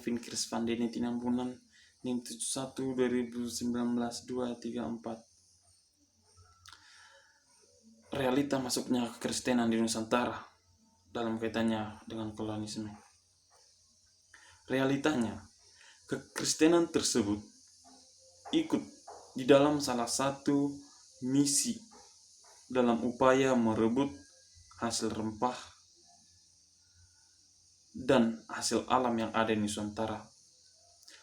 Alvin Krisvandeni Tinambunan NIM 71 2019 234. Realita masuknya kekristenan di Nusantara dalam kaitannya dengan kolonialisme. Realitanya, kekristenan tersebut ikut di dalam salah satu misi dalam upaya merebut hasil rempah dan hasil alam yang ada di Nusantara.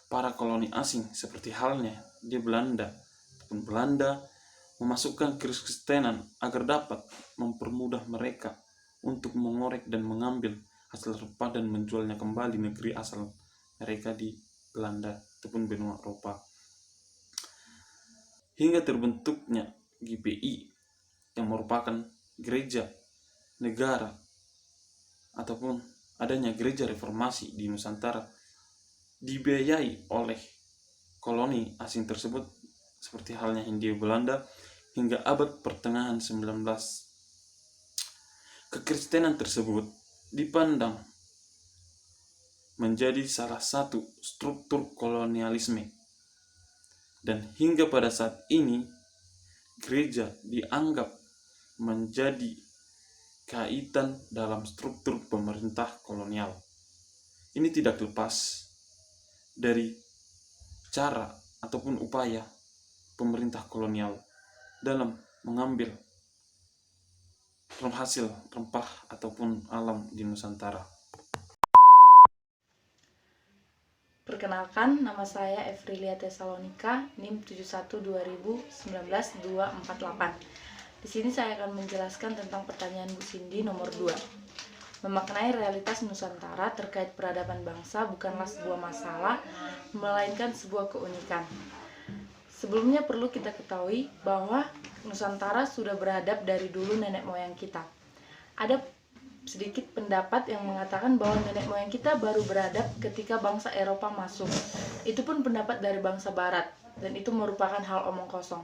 Para koloni asing seperti halnya di Belanda memasukkan kekristenan agar dapat mempermudah mereka untuk mengorek dan mengambil hasil rempah dan menjualnya kembali negeri asal mereka di Belanda ataupun benua Eropa. Hingga terbentuknya GPI yang merupakan gereja negara ataupun adanya gereja reformasi di Nusantara dibiayai oleh koloni asing tersebut seperti halnya Hindia Belanda hingga abad pertengahan 19. Kekristenan tersebut dipandang menjadi salah satu struktur kolonialisme, dan hingga pada saat ini gereja dianggap menjadi kaitan dalam struktur pemerintah kolonial. Ini tidak lepas dari cara ataupun upaya pemerintah kolonial dalam mengambil hasil rempah ataupun alam di Nusantara. Perkenalkan, nama saya Evrilia Tesalonika, NIM 71 2019 248. Di sini saya akan menjelaskan tentang pertanyaan Bu Cindy nomor 2. Memaknai realitas Nusantara terkait peradaban bangsa bukanlah sebuah masalah, melainkan sebuah keunikan. Sebelumnya perlu kita ketahui bahwa Nusantara sudah beradab dari dulu nenek moyang kita. Ada sedikit pendapat yang mengatakan bahwa nenek moyang kita baru beradab ketika bangsa Eropa masuk. Itu pun pendapat dari bangsa Barat, dan itu merupakan hal omong kosong.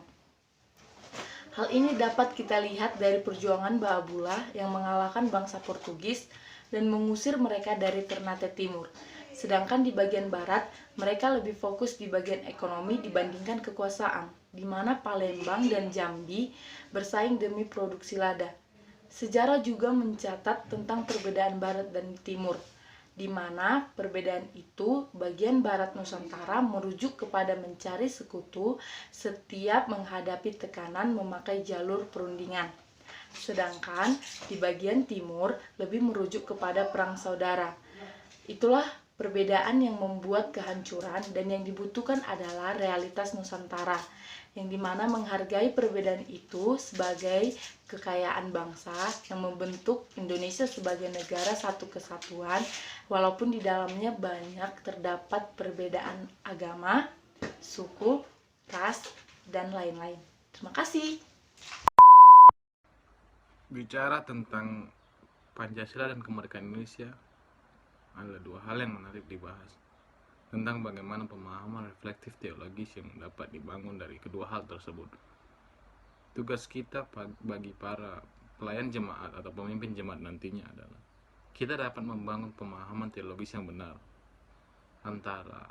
Hal ini dapat kita lihat dari perjuangan Baabula yang mengalahkan bangsa Portugis dan mengusir mereka dari Ternate Timur. Sedangkan di bagian barat, mereka lebih fokus di bagian ekonomi dibandingkan kekuasaan, di mana Palembang dan Jambi bersaing demi produksi lada. Sejarah juga mencatat tentang perbedaan barat dan timur, di mana perbedaan itu bagian barat Nusantara merujuk kepada mencari sekutu setiap menghadapi tekanan memakai jalur perundingan. Sedangkan di bagian timur lebih merujuk kepada perang saudara. Itulah perbedaan yang membuat kehancuran, dan yang dibutuhkan adalah realitas Nusantara, yang dimana menghargai perbedaan itu sebagai kekayaan bangsa yang membentuk Indonesia sebagai negara satu kesatuan, walaupun di dalamnya banyak terdapat perbedaan agama, suku, ras, dan lain-lain. Terima kasih. Bicara tentang Pancasila dan kemerdekaan Indonesia, ada dua hal yang menarik dibahas, tentang bagaimana pemahaman reflektif teologis yang dapat dibangun dari kedua hal tersebut. Tugas kita bagi para pelayan jemaat atau pemimpin jemaat nantinya adalah kita dapat membangun pemahaman teologis yang benar antara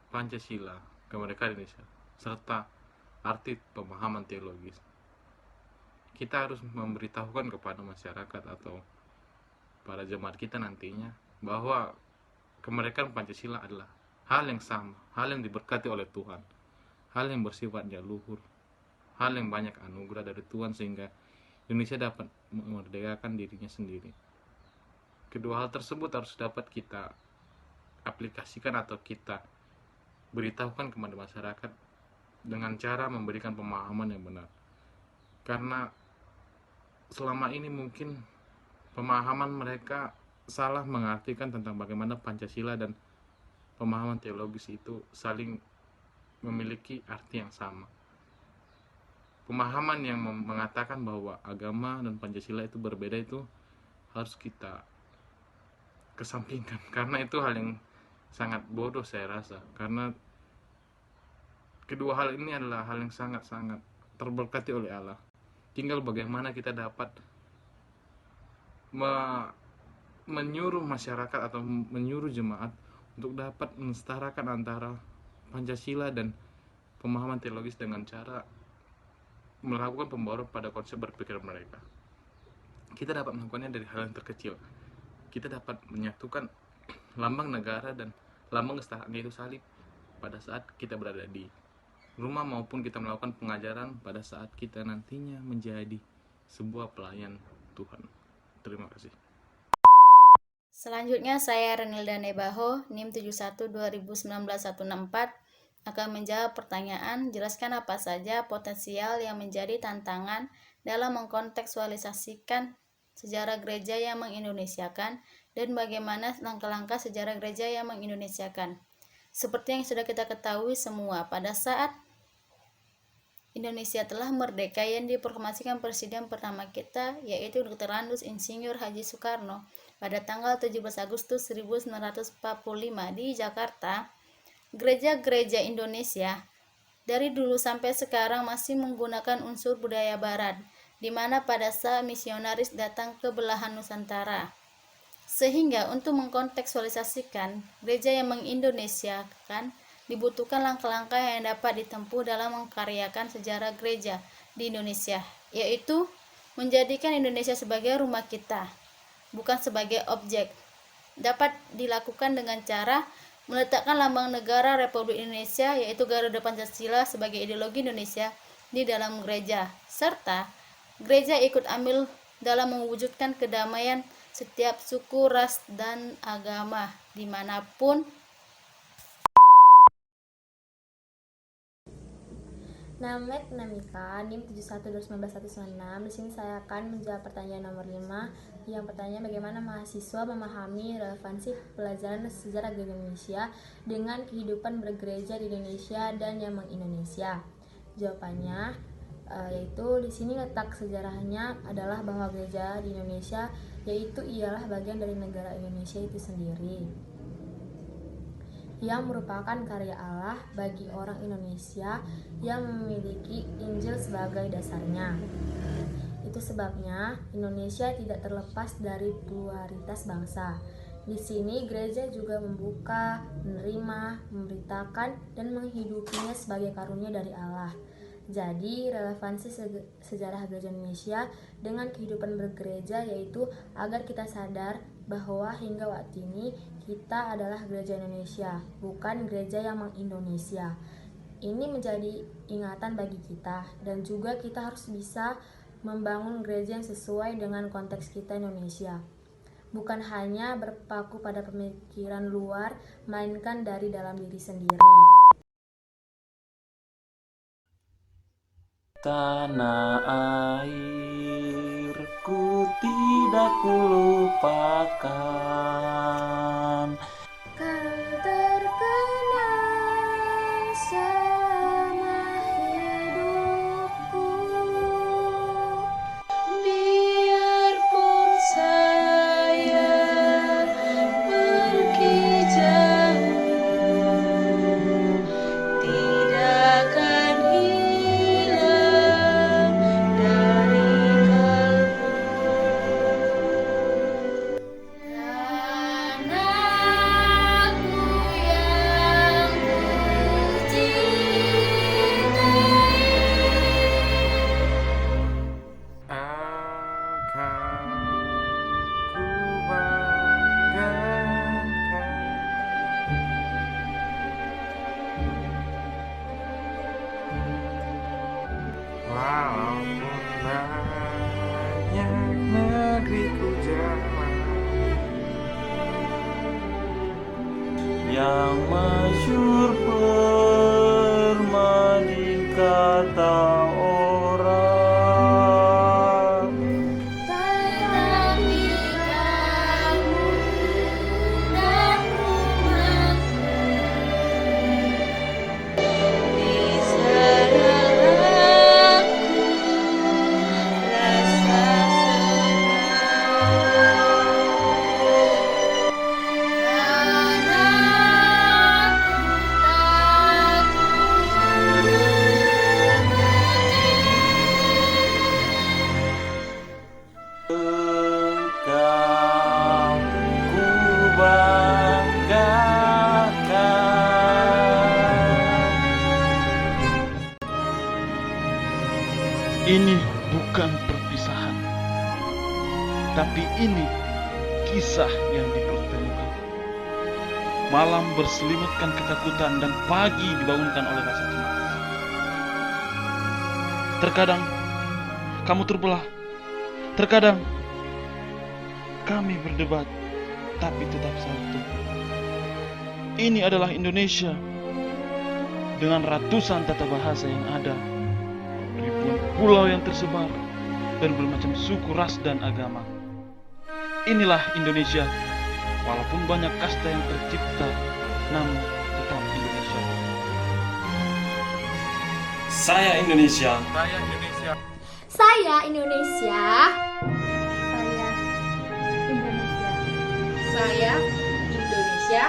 Pancasila, kemerdekaan Indonesia, serta arti pemahaman teologis. Kita harus memberitahukan kepada masyarakat atau para jemaat kita nantinya bahwa kemerdekaan Pancasila adalah hal yang sama, hal yang diberkati oleh Tuhan, hal yang bersifatnya luhur, hal yang banyak anugerah dari Tuhan sehingga Indonesia dapat memerdekakan dirinya sendiri. Kedua hal tersebut harus dapat kita aplikasikan atau kita beritahukan kepada masyarakat dengan cara memberikan pemahaman yang benar. Karena selama ini mungkin pemahaman mereka salah mengartikan tentang bagaimana Pancasila dan pemahaman teologis itu saling memiliki arti yang sama. Pemahaman yang mengatakan bahwa agama dan Pancasila itu berbeda itu harus kita kesampingkan, karena itu hal yang sangat bodoh saya rasa, karena kedua hal ini adalah hal yang sangat-sangat terberkati oleh Allah. Tinggal bagaimana kita dapat menyuruh masyarakat atau menyuruh jemaat untuk dapat mensetarakan antara Pancasila dan pemahaman teologis dengan cara melakukan pembaruan pada konsep berpikir mereka. Kita dapat melakukannya dari hal yang terkecil. Kita dapat menyatukan lambang negara dan lambang kesetaraan, yaitu salib, pada saat kita berada di rumah maupun kita melakukan pengajaran pada saat kita nantinya menjadi sebuah pelayan Tuhan. Terima kasih. Selanjutnya saya Renilda Nebaho, NIM 712019-164 akan menjawab pertanyaan, jelaskan apa saja potensial yang menjadi tantangan dalam mengkontekstualisasikan sejarah gereja yang mengindonesiakan dan bagaimana langkah-langkah sejarah gereja yang mengindonesiakan. Seperti yang sudah kita ketahui semua, pada saat Indonesia telah merdeka yang diproklamasikan Presiden pertama kita, yaitu Dr. Landus Insinyur Haji Soekarno pada tanggal 17 Agustus 1945 di Jakarta, gereja-gereja Indonesia dari dulu sampai sekarang masih menggunakan unsur budaya barat, di mana pada saat misionaris datang ke belahan Nusantara. Sehingga untuk mengkontekstualisasikan gereja yang mengindonesiakan, dibutuhkan langkah-langkah yang dapat ditempuh dalam mengkaryakan sejarah gereja di Indonesia, yaitu menjadikan Indonesia sebagai rumah kita, bukan sebagai objek. Dapat dilakukan dengan cara meletakkan lambang negara Republik Indonesia, yaitu Garuda Pancasila sebagai ideologi Indonesia di dalam gereja, serta gereja ikut ambil dalam mewujudkan kedamaian setiap suku, ras, dan agama dimanapun. Namet Namika, NIM 712019-196. Di sini saya akan menjawab pertanyaan nomor 5. Yang pertanyaan, bagaimana mahasiswa memahami relevansi pelajaran sejarah gereja Indonesia dengan kehidupan bergereja di Indonesia dan yang meng-Indonesia? Jawabannya yaitu di sini letak sejarahnya adalah bahwa gereja di Indonesia yaitu ialah bagian dari negara Indonesia itu sendiri, yang merupakan karya Allah bagi orang Indonesia yang memiliki Injil sebagai dasarnya. Itu sebabnya Indonesia tidak terlepas dari pluralitas bangsa. Di sini gereja juga membuka, menerima, memberitakan, dan menghidupinya sebagai karunia dari Allah. Jadi relevansi sejarah gereja Indonesia dengan kehidupan bergereja yaitu agar kita sadar bahwa hingga waktu ini kita adalah gereja Indonesia, bukan gereja yang meng-Indonesia. Ini menjadi ingatan bagi kita, dan juga kita harus bisa membangun gereja yang sesuai dengan konteks kita Indonesia. Bukan hanya berpaku pada pemikiran luar, melainkan dari dalam diri sendiri. Tanah airku tidak kulupakan, Kan terkenang selama hidupku, biarpun saya pergi jauh, tidak akan hilang dari kalbu. Anakku yang kucintai, Akan ku banggakan walaupun banyak negeriku jalan, yang masyhur permadi kata orang. tetapi kamu dan rumahku di sana aku rasa senang. Ini bukan perpisahan, tapi ini kisah yang dipertemukan. Malam berselimutkan ketakutan dan pagi dibangunkan oleh rasa cemas. Terkadang kamu terbelah, terkadang kami berdebat, tapi tetap satu. Ini adalah Indonesia dengan ratusan tata bahasa yang ada, ribuan pulau yang tersebar, dan bermacam suku, ras, dan agama. Inilah Indonesia, walaupun banyak kasta yang tercipta, namun tetap Indonesia. Saya Indonesia. Saya Indonesia. Saya Indonesia. Saya Indonesia.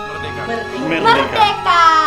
Merdeka. Merdeka. Merdeka. Merdeka!